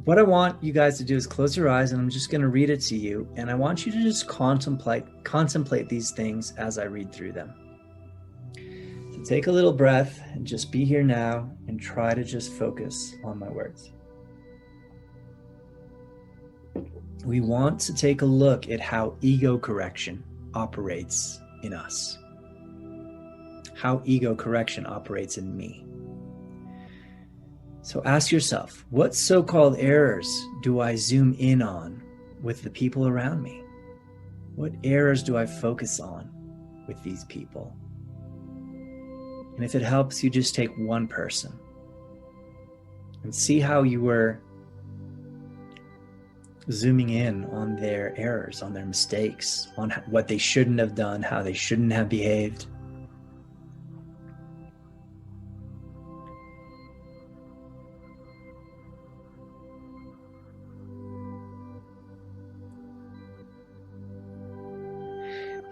what I want you guys to do is close your eyes, and I'm just going to read it to you. And I want you to just contemplate these things as I read through them. So take a little breath and just be here now and try to just focus on my words. We want to take a look at how ego correction operates in us. How ego correction operates in me. So ask yourself, what so-called errors do I zoom in on with the people around me? What errors do I focus on with these people? And if it helps, you just take one person and see how you were zooming in on their errors, on their mistakes, on what they shouldn't have done, how they shouldn't have behaved.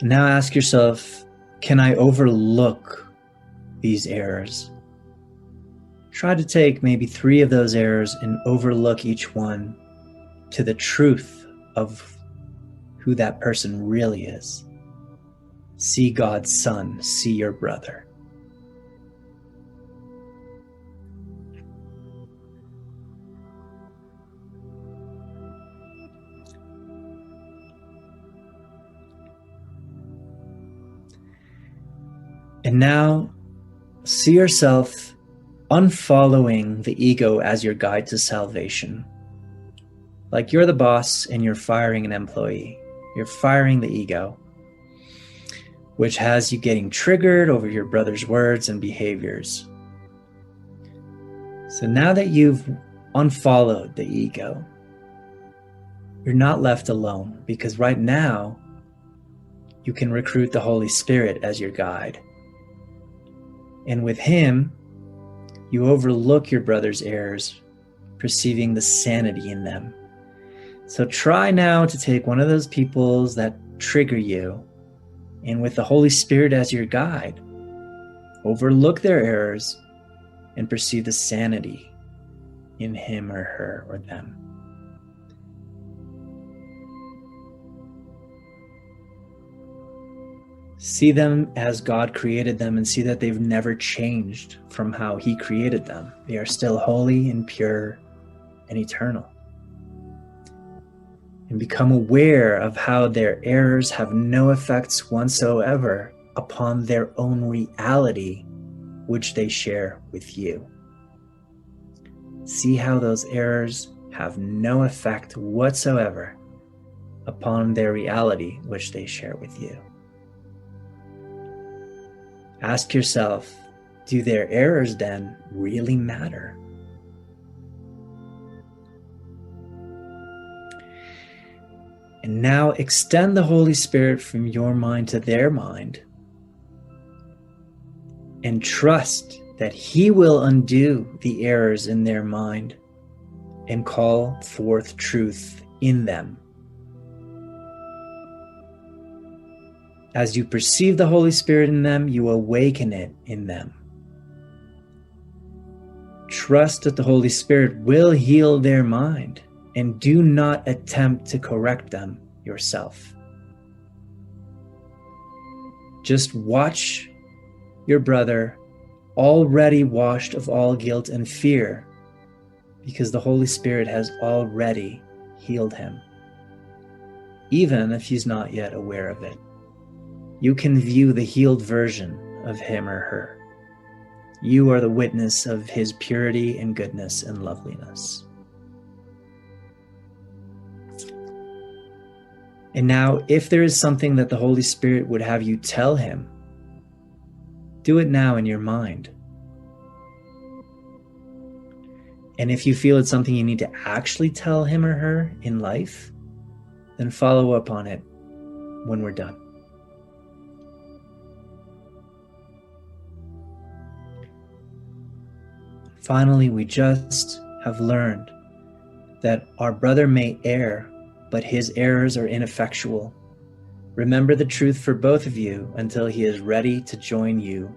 Now ask yourself, can I overlook these errors? Try to take maybe 3 of those errors and overlook each one to the truth of who that person really is. See God's son, see your brother. And now see yourself unfollowing the ego as your guide to salvation. Like you're the boss and you're firing an employee. You're firing the ego, which has you getting triggered over your brother's words and behaviors. So now that you've unfollowed the ego, you're not left alone, because right now you can recruit the Holy Spirit as your guide. And with him, you overlook your brother's errors, perceiving the sanity in them. So try now to take one of those peoples that trigger you, and with the Holy Spirit as your guide, overlook their errors and perceive the sanity in him or her or them. See them as God created them and see that they've never changed from how he created them. They are still holy and pure and eternal. And become aware of how their errors have no effects whatsoever upon their own reality, which they share with you. See how those errors have no effect whatsoever upon their reality, which they share with you. Ask yourself, do their errors then really matter? And now extend the Holy Spirit from your mind to their mind and trust that he will undo the errors in their mind and call forth truth in them. As you perceive the Holy Spirit in them, you awaken it in them. Trust that the Holy Spirit will heal their mind, and do not attempt to correct them yourself. Just watch your brother already washed of all guilt and fear, because the Holy Spirit has already healed him, even if he's not yet aware of it. You can view the healed version of him or her. You are the witness of his purity and goodness and loveliness. And now, if there is something that the Holy Spirit would have you tell him, do it now in your mind. And if you feel it's something you need to actually tell him or her in life, then follow up on it when we're done. Finally, we just have learned that our brother may err, but his errors are ineffectual. Remember the truth for both of you until he is ready to join you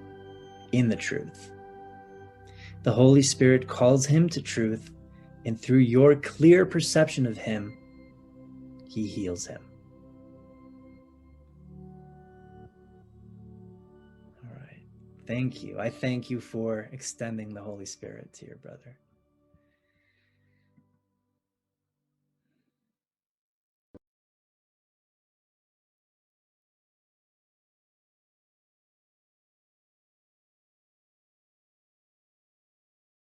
in the truth. The Holy Spirit calls him to truth And through your clear perception of him, he heals him. All right. Thank you. I thank you for extending the Holy Spirit to your brother.